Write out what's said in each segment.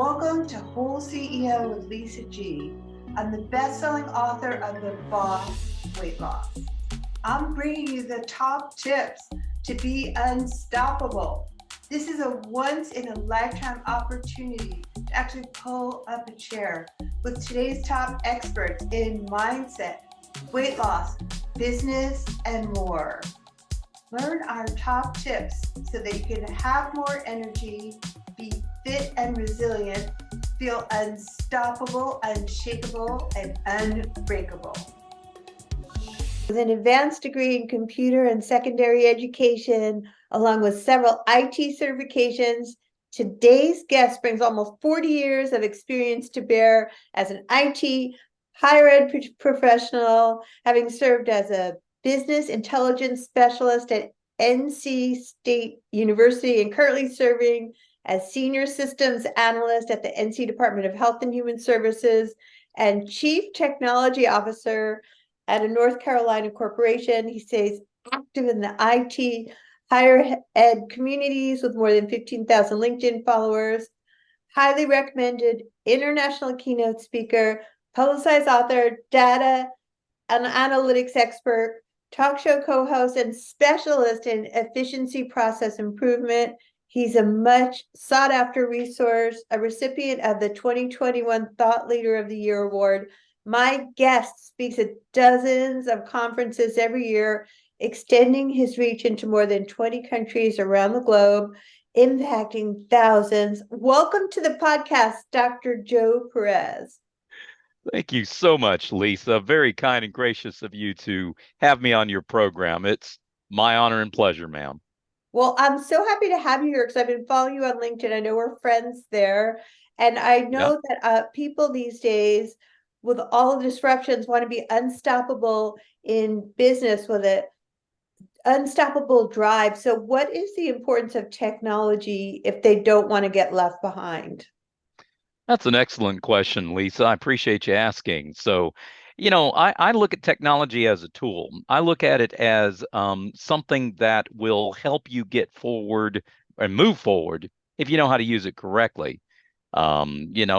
Welcome to WholeCEO with Lisa G. I'm the best-selling author of The Boss Weight Loss. I'm bringing you the top tips to be unstoppable. This is a once-in-a-lifetime opportunity to actually pull up a chair with today's top experts in mindset, weight loss, business, and more. Learn our top tips so that you can have more energy, be fit and resilient, feel unstoppable, unshakable, and unbreakable. With an advanced degree in computer and secondary education, along with several IT certifications, today's guest brings almost 40 years of experience to bear as an IT higher ed professional, having served as a business intelligence specialist at NC State University and currently serving as senior systems analyst at the NC Department of Health and Human Services and chief technology officer at a North Carolina corporation. He stays active in the IT higher ed communities with more than 15,000 LinkedIn followers, highly recommended international keynote speaker, publicized author, data and analytics expert, talk show co-host, and specialist in efficiency process improvement. He's a much sought after resource, a recipient of the 2021 Thought Leader of the Year Award. My guest speaks at dozens of conferences every year, extending his reach into more than 20 countries around the globe, impacting thousands. Welcome to the podcast, Dr. Joe Perez. Thank you so much, Lisa. Very kind and gracious of you to have me on your program. It's my honor and pleasure, ma'am. Well, I'm so happy to have you here because I've been following you on LinkedIn. I know we're friends there. And I know that people these days, with all the disruptions, want to be unstoppable in business with an unstoppable drive. So what is the importance of technology if they don't want to get left behind? That's an excellent question, Lisa. I appreciate you asking. So, I look at technology as a tool. I look at it as something that will help you get forward and move forward if you know how to use it correctly. It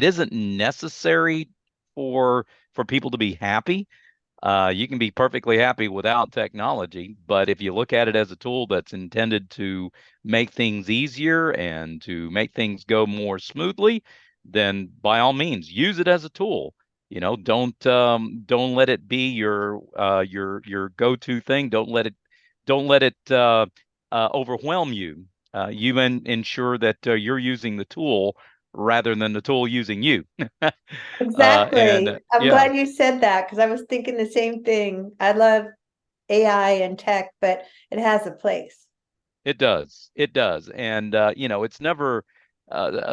isn't necessary for people to be happy. You can be perfectly happy without technology, but if you look at it as a tool that's intended to make things easier and to make things go more smoothly, then by all means use it as a tool. Don't let it be your go-to thing. Don't let it overwhelm you. You ensure that you're using the tool rather than the tool using you. Exactly. I'm Yeah. glad you said that because I was thinking the same thing. I love AI and tech, but it has a place. It does. It does. And it's never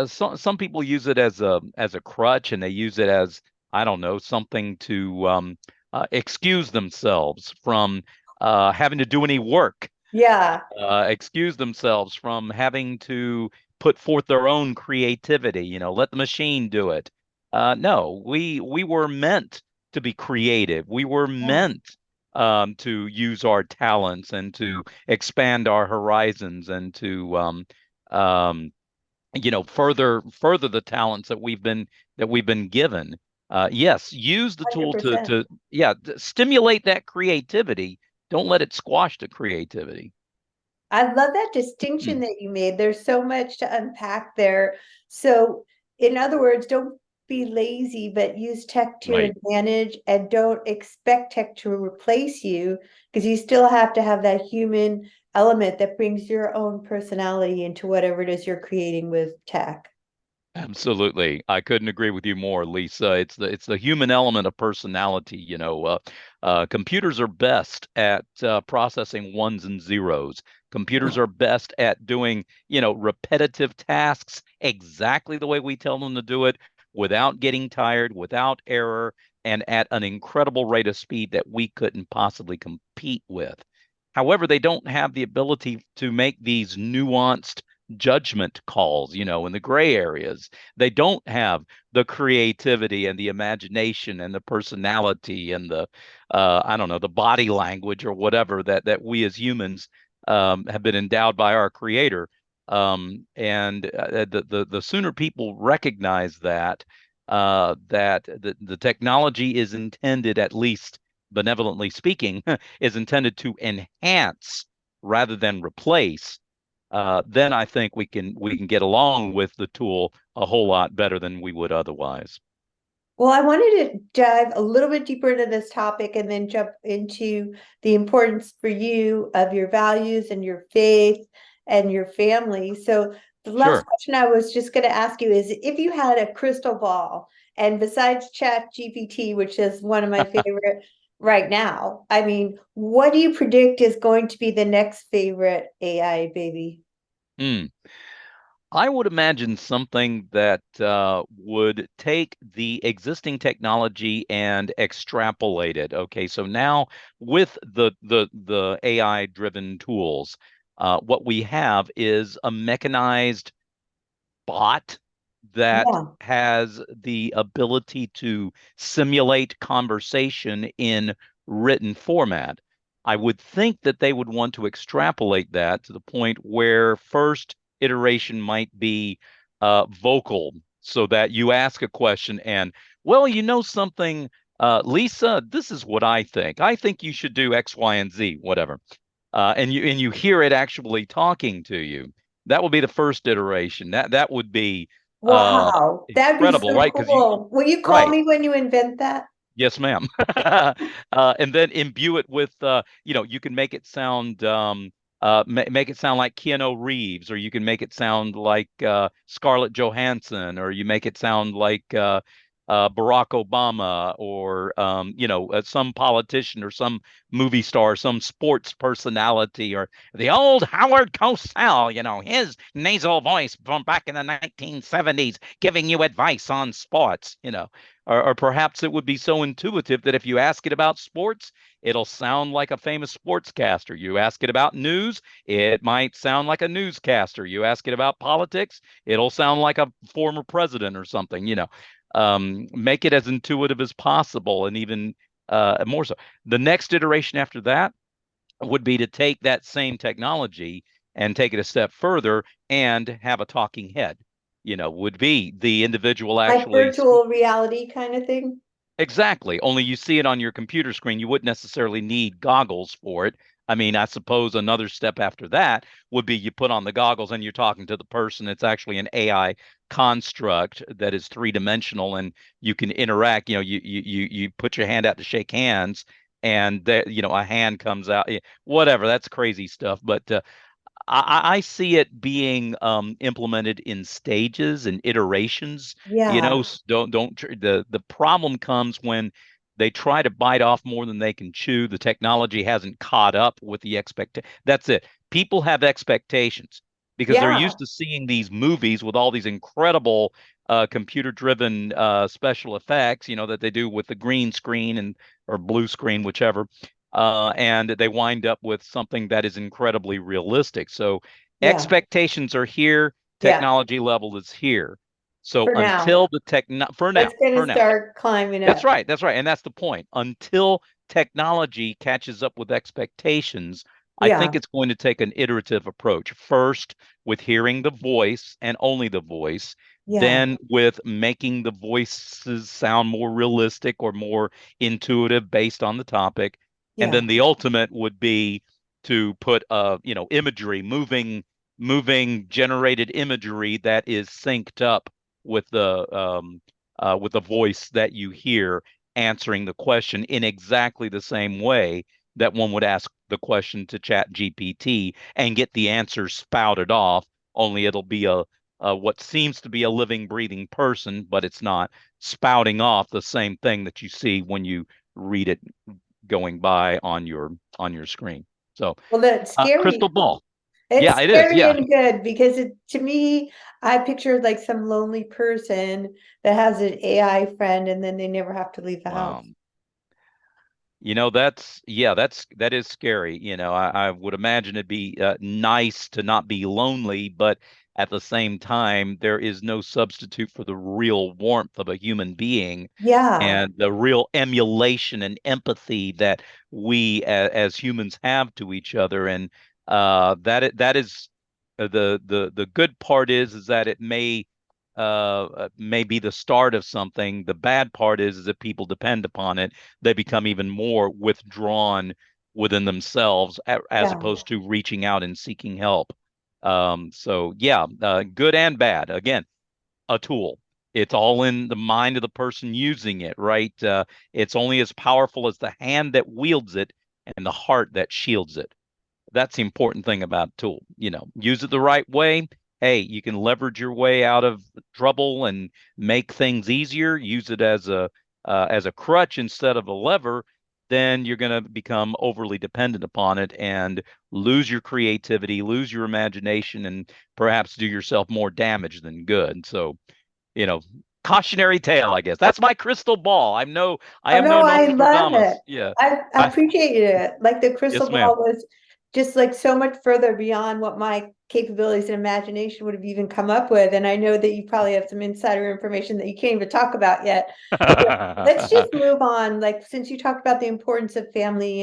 some people use it as a crutch, and they use it as, I don't know, something to excuse themselves from having to do any work, Yeah, excuse themselves from having to put forth their own creativity, let the machine do it. No, we were meant to be creative. We were yes, meant to use our talents and to expand our horizons and to further the talents that we've been given. Yes, use the tool to 100%. stimulate that creativity. Don't let it squash the creativity. I love that distinction Mm, that you made. There's so much to unpack there. So, in other words, don't be lazy, but use tech to your right. advantage and don't expect tech to replace you because you still have to have that human element that brings your own personality into whatever it is you're creating with tech. Absolutely. I couldn't agree with you more, Lisa. It's the human element of personality. Computers are best at processing ones and zeros. Computers are best at doing, repetitive tasks exactly the way we tell them to do it, without getting tired, without error, and at an incredible rate of speed that we couldn't possibly compete with. However, they don't have the ability to make these nuanced judgment calls, in the gray areas. They don't have the creativity and the imagination and the personality and the, I don't know, the body language or whatever that we as humans have been endowed by our creator. And the sooner people recognize that that the technology is intended, at least benevolently speaking, is intended to enhance rather than replace, then I think we can get along with the tool a whole lot better than we would otherwise. Well, I wanted to dive a little bit deeper into this topic and then jump into the importance for you of your values and your faith and your family. So, the last Sure. question I was just going to ask you is if you had a crystal ball, and besides Chat GPT, which is one of my favorite right now, I mean, what do you predict is going to be the next favorite AI baby? Hmm. I would imagine something that would take the existing technology and extrapolate it. Okay, so now with the AI driven tools, what we have is a mechanized bot that Yeah, has the ability to simulate conversation in written format. I would think that they would want to extrapolate that to the point where first iteration might be vocal, so that you ask a question and, well, you know something, Lisa, this is what I think. I think you should do X, Y, and Z, whatever, and you hear it actually talking to you. That would be the first iteration. That would be uh, wow, that'd be incredible, so right? Because you cool. Will you call right. me when you invent that? Yes, ma'am. And then imbue it with, you can make it sound, make it sound like Keanu Reeves, or you can make it sound like Scarlett Johansson, or you make it sound like Barack Obama, or some politician, or some movie star, some sports personality, or the old Howard Cosell, his nasal voice from back in the 1970s, giving you advice on sports. Or perhaps it would be so intuitive that if you ask it about sports, it'll sound like a famous sportscaster. You ask it about news, it might sound like a newscaster. You ask it about politics, it'll sound like a former president or something. Make it as intuitive as possible, and even more so. The next iteration after that would be to take that same technology and take it a step further and have a talking head. Would be the individual Like actually virtual speaking. reality kind of thing? Exactly. Only you see it on your computer screen. You wouldn't necessarily need goggles for it. I mean, I suppose another step after that would be you put on the goggles and you're talking to the person. It's actually an AI construct that is three-dimensional, and you can interact. You put your hand out to shake hands, and a hand comes out. Whatever. That's crazy stuff. But I see it being implemented in stages and iterations. Yeah, The problem comes when they try to bite off more than they can chew. The technology hasn't caught up with the expect. That's it. People have expectations because they're yeah, used to seeing these movies with all these incredible computer-driven special effects, that they do with the green screen and or blue screen, whichever, and they wind up with something that is incredibly realistic. So yeah, expectations are here, yeah. technology level is here. So For now, until the it's going for to now, start climbing up. that's right, and that's the point. Until technology catches up with expectations, I think Yeah, it's going to take an iterative approach. First, with hearing the voice and only the voice, yeah, then with making the voices sound more realistic or more intuitive based on the topic, and yeah, then the ultimate would be to put imagery, moving generated imagery that is synced up with the voice that you hear answering the question in exactly the same way that one would ask the question to Chat GPT and get the answer spouted off. Only it'll be a what seems to be a living, breathing person, but it's not spouting off the same thing that you see when you read it going by on your screen. So, well, that's crystal scary. ball. It's Yeah, it is. scary Yeah. and good because to me, I pictured like some lonely person that has an AI friend and then they never have to leave the house. Wow. That is scary. I would imagine it'd be nice to not be lonely, but at the same time, there is no substitute for the real warmth of a human being Yeah, and the real emulation and empathy that we as humans have to each other. And that is the good part is that it may be the start of something. The bad part is that people depend upon it. They become even more withdrawn within themselves as Yeah. opposed to reaching out and seeking help. So yeah, good and bad. Again, a tool. It's all in the mind of the person using it, right? It's only as powerful as the hand that wields it and the heart that shields it. That's the important thing about a tool. Use it the right way. Hey, you can leverage your way out of trouble and make things easier. Use it as a crutch instead of a lever. Then you're going to become overly dependent upon it and lose your creativity, lose your imagination, and perhaps do yourself more damage than good. So, you know, cautionary tale, I guess. That's my crystal ball. I Oh am no no, I love it. Nostradamus. Yeah. I I, appreciate it. Like the crystal yes, ma'am. ball was just like so much further beyond what my capabilities and imagination would have even come up with. And I know that you probably have some insider information that you can't even talk about yet. But let's just move on. Like since you talked about the importance of family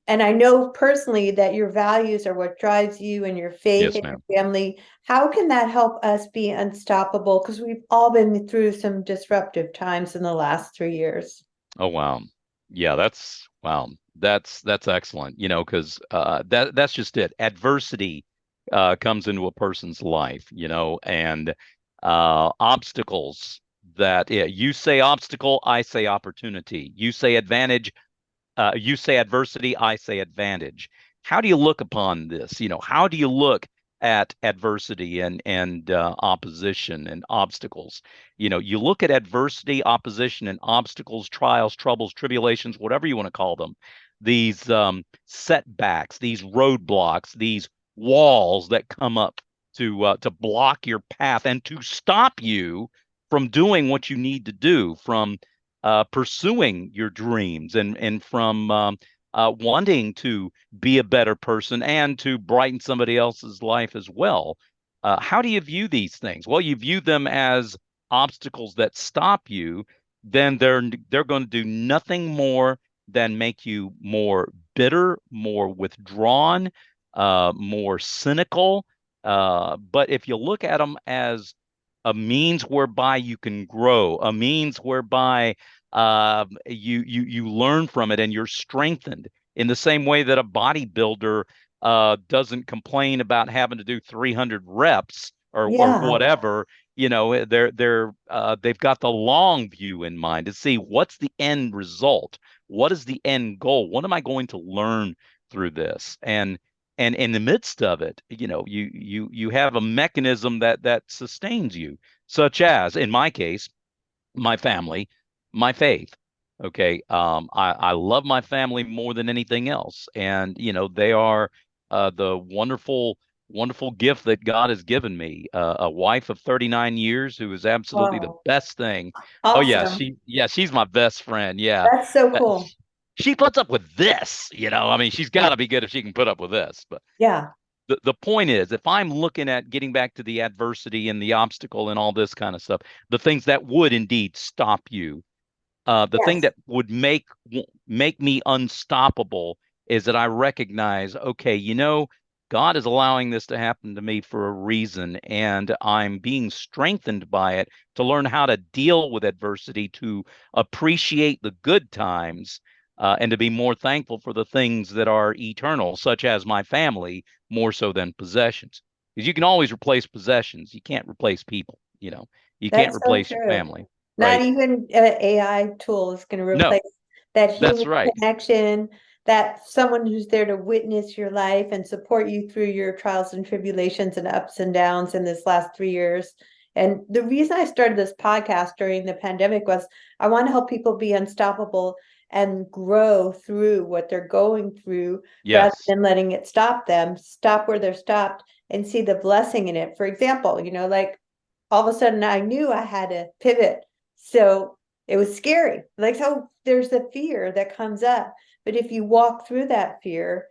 and I know personally that your values are what drives you and your faith Yes, and ma'am. your family. How can that help us be unstoppable? Because we've all been through some disruptive times in the last 3 years. Oh wow. Yeah, that's wow. That's excellent. Because that's just it. Adversity comes into a person's life, and obstacles that yeah, you say obstacle, I say opportunity. You say adversity, I say advantage. How do you look upon this? How do you look at adversity and opposition and obstacles? You look at adversity, opposition, and obstacles, trials, troubles, tribulations, whatever you want to call them. These setbacks, these roadblocks, these walls that come up to block your path and to stop you from doing what you need to do, from pursuing your dreams and from wanting to be a better person and to brighten somebody else's life as well. How do you view these things? Well, you view them as obstacles that stop you, then they're going to do nothing more than make you more bitter, more withdrawn, more cynical. But if you look at them as a means whereby you can grow, a means whereby you learn from it and you're strengthened in the same way that a bodybuilder doesn't complain about having to do 300 reps or Yeah, whatever. They've got the long view in mind to see what's the end result, what is the end goal, what am I going to learn through this, and in the midst of it, you have a mechanism that sustains you, such as in my case, my family, my faith. Okay. I love my family more than anything else. And, they are the wonderful gift that God has given me. A wife of 39 years who is absolutely the wow, best thing. Oh yeah, awesome. she's my best friend. Yeah. That's so Uh, cool. She puts up with this, I mean, she's got to be good if she can put up with this. But Yeah, the point is, if I'm looking at getting back to the adversity and the obstacle and all this kind of stuff, the things that would indeed stop you, the thing yes, that would make me unstoppable is that I recognize, okay, God is allowing this to happen to me for a reason, and I'm being strengthened by it to learn how to deal with adversity, to appreciate the good times, and to be more thankful for the things that are eternal, such as my family, more so than possessions. Because you can always replace possessions, you can't replace people. You can't that's so replace your true. family, Not right? even an AI tool is going to No, replace that that's human right. connection, that someone who's there to witness your life and support you through your trials and tribulations and ups and downs in this last 3 years. And the reason I started this podcast during the pandemic was I want to help people be unstoppable and grow through what they're going through rather Yes. than letting it stop them, stop where they're stopped and see the blessing in it. For example, like all of a sudden I knew I had to pivot. So it was scary. Like, so there's the fear that comes up. But if you walk through that fear,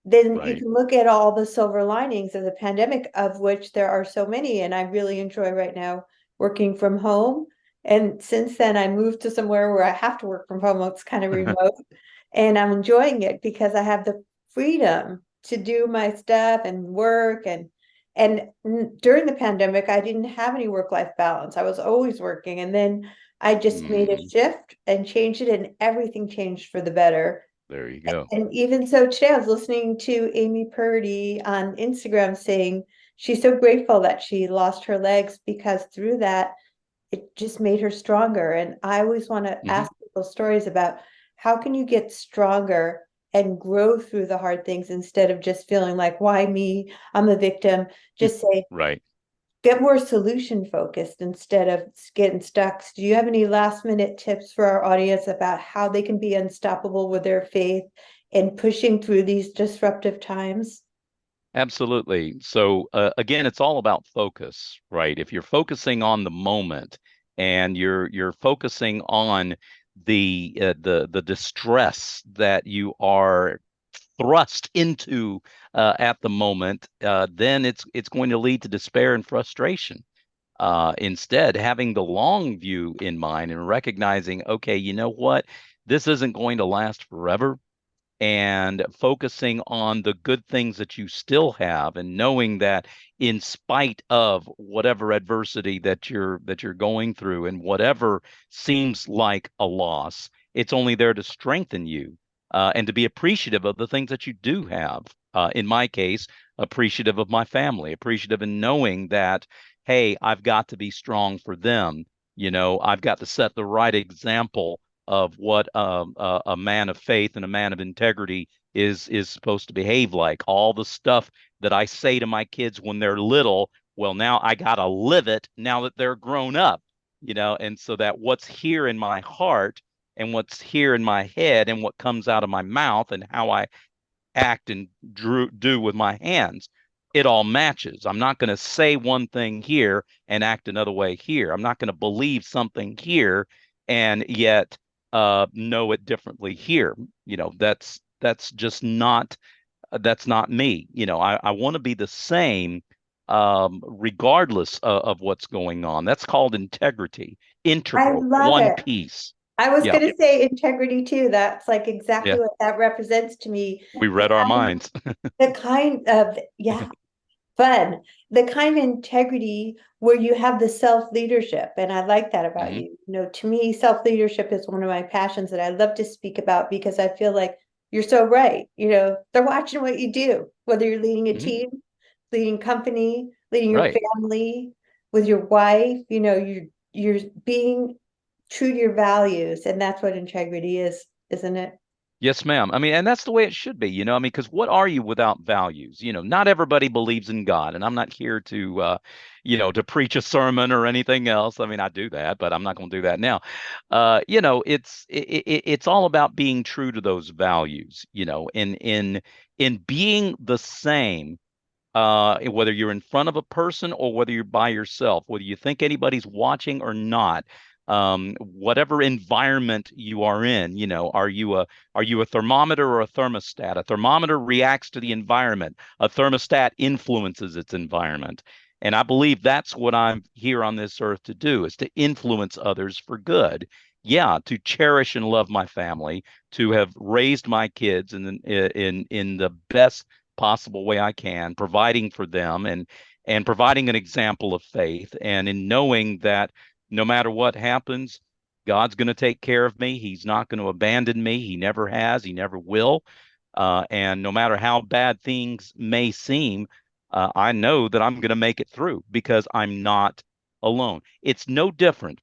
then you Right. can look at all the silver linings of the pandemic, of which there are so many. And I really enjoy right now working from home. And since then, I moved to somewhere where I have to work from home. It's kind of remote. And I'm enjoying it because I have the freedom to do my stuff and work. And And during the pandemic, I didn't have any work-life balance. I was always working. And then I just made a Hmm. shift and changed it, and everything changed for the better. There you go. And even so, today I was listening to Amy Purdy on Instagram saying she's so grateful that she lost her legs because through that, it just made her stronger. And I always want to Hmm. ask people stories about how can you get stronger and grow through the hard things instead of just feeling like, why me? I'm a victim. Just say, Right. get more solution focused instead of getting stuck. Do you have any last minute tips for our audience about how they can be unstoppable with their faith and pushing through these disruptive times? Absolutely. So again, it's all about focus, right? If you're focusing on the moment and you're focusing on the distress that you are thrust into at the moment, then it's going to lead to despair and frustration. Instead, having the long view in mind and recognizing, okay, you know what, this isn't going to last forever, and focusing on the good things that you still have and knowing that in spite of whatever adversity that you're going through and whatever seems like a loss, it's only there to strengthen you, and to be appreciative of the things that you do have. In my case, appreciative of my family, appreciative in knowing that, hey, I've got to be strong for them. I've got to set the right example of what a man of faith and a man of integrity is supposed to behave like. All the stuff that I say to my kids when they're little, well, now I gotta live it now that they're grown up, and so that what's here in my heart and what's here in my head and what comes out of my mouth and how I act and do with my hands, it all matches. I'm not going to say one thing here and act another way here. I'm not going to believe something here and yet know it differently here. That's just not that's not me. I want to be the same regardless of what's going on. That's called integrity, I integral, love one it. piece. I was Yeah, going to say integrity too. That's like exactly yeah. what that represents to me. We The read our kind, minds. the kind of, yeah, fun, the kind of integrity where you have the self leadership. And I like that about Hmm. you. To me, self leadership is one of my passions that I love to speak about because I feel like you're so right. They're watching what you do, whether you're leading a Hmm. team, leading company, leading your Right. family, with your wife, you're being true to your values. And that's what integrity is, isn't it? Yes, ma'am. I mean, and that's the way it should be, I mean, because what are you without values? Not everybody believes in God, and I'm not here to preach a sermon or anything else. I mean, I do that, but I'm not going to do that now. It's all about being true to those values, in being the same, whether you're in front of a person or whether you're by yourself, whether you think anybody's watching or not, whatever environment you are in, are you a thermometer or a thermostat? A thermometer reacts to the environment. A thermostat influences its environment. And I believe that's what I'm here on this earth to do, is to influence others for good. Yeah, to cherish and love my family, to have raised my kids in the best possible way I can, providing for them and providing an example of faith, and in knowing that no matter what happens, God's going to take care of me. He's not going to abandon me. He never has. He never will. And no matter how bad things may seem, I know that I'm going to make it through because I'm not alone. It's no different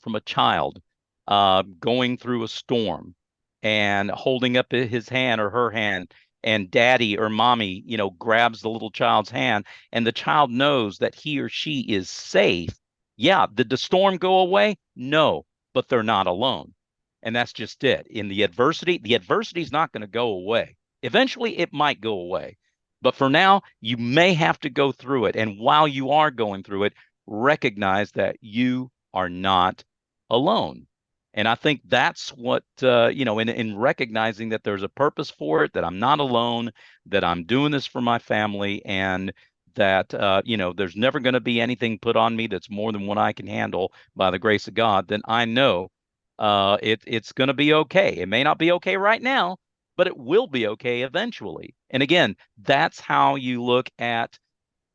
from a child going through a storm and holding up his hand or her hand, and daddy or mommy, grabs the little child's hand, and the child knows that he or she is safe. Yeah, did the storm go away? No, but they're not alone. And that's just it. In the adversity is not going to go away. Eventually, it might go away. But for now, you may have to go through it. And while you are going through it, recognize that you are not alone. And I think that's what, in recognizing that there's a purpose for it, that I'm not alone, that I'm doing this for my family, and that, there's never going to be anything put on me that's more than what I can handle by the grace of God, then I know it's going to be okay. It may not be okay right now, but it will be okay eventually. And again, that's how you look at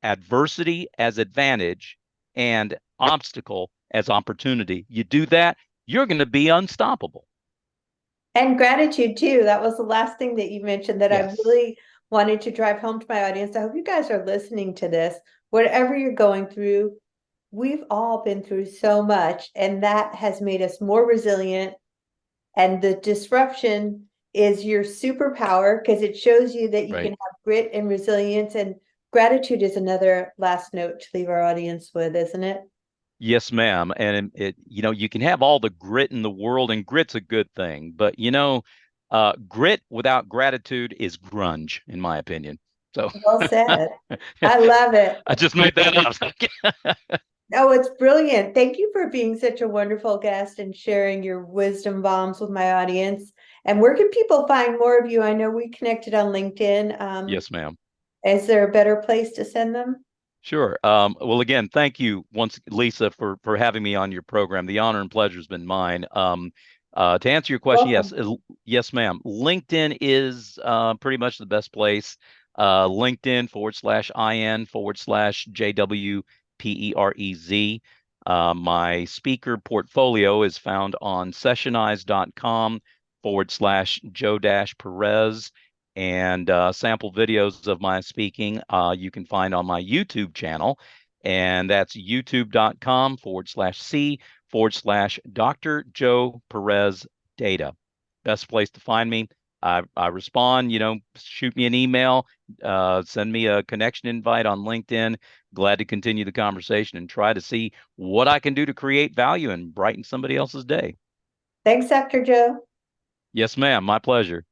adversity as advantage and obstacle as opportunity. You do that, you're going to be unstoppable. And gratitude too. That was the last thing that you mentioned that Yes. I really wanted to drive home to my audience. I hope you guys are listening to this. Whatever you're going through, we've all been through so much, and that has made us more resilient. And the disruption is your superpower because it shows you that you Right. can have grit and resilience. And gratitude is another last note to leave our audience with, isn't it? Yes, ma'am. And you can have all the grit in the world, and grit's a good thing. But grit without gratitude is grunge, in my opinion. So Well said. I love it. I just made that up. Oh, it's brilliant. Thank you for being such a wonderful guest and sharing your wisdom bombs with my audience. And where can people find more of you? I know we connected on LinkedIn. Yes, ma'am. Is there a better place to send them? Sure. Well, again, thank you once, Lisa, for having me on your program. The honor and pleasure has been mine. To answer your question, Welcome. yes, ma'am. LinkedIn is pretty much the best place. LinkedIn/IN/JWPEREZ. My speaker portfolio is found on sessionize.com/Joe-Perez. And sample videos of my speaking you can find on my YouTube channel. And that's youtube.com/C/Dr. Joe Perez Data. Best place to find me. I respond, shoot me an email, send me a connection invite on LinkedIn. Glad to continue the conversation and try to see what I can do to create value and brighten somebody else's day. Thanks, Dr. Joe. Yes, ma'am. My pleasure.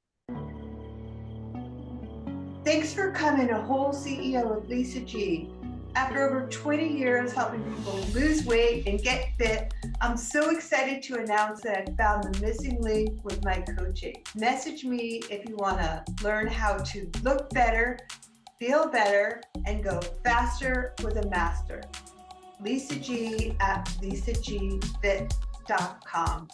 Thanks for coming to Whole CEO with Lisa G. After over 20 years helping people lose weight and get fit, I'm so excited to announce that I found the missing link with my coaching. Message me if you want to learn how to look better, feel better, and go faster with a master. Lisa G at lisagfit.com.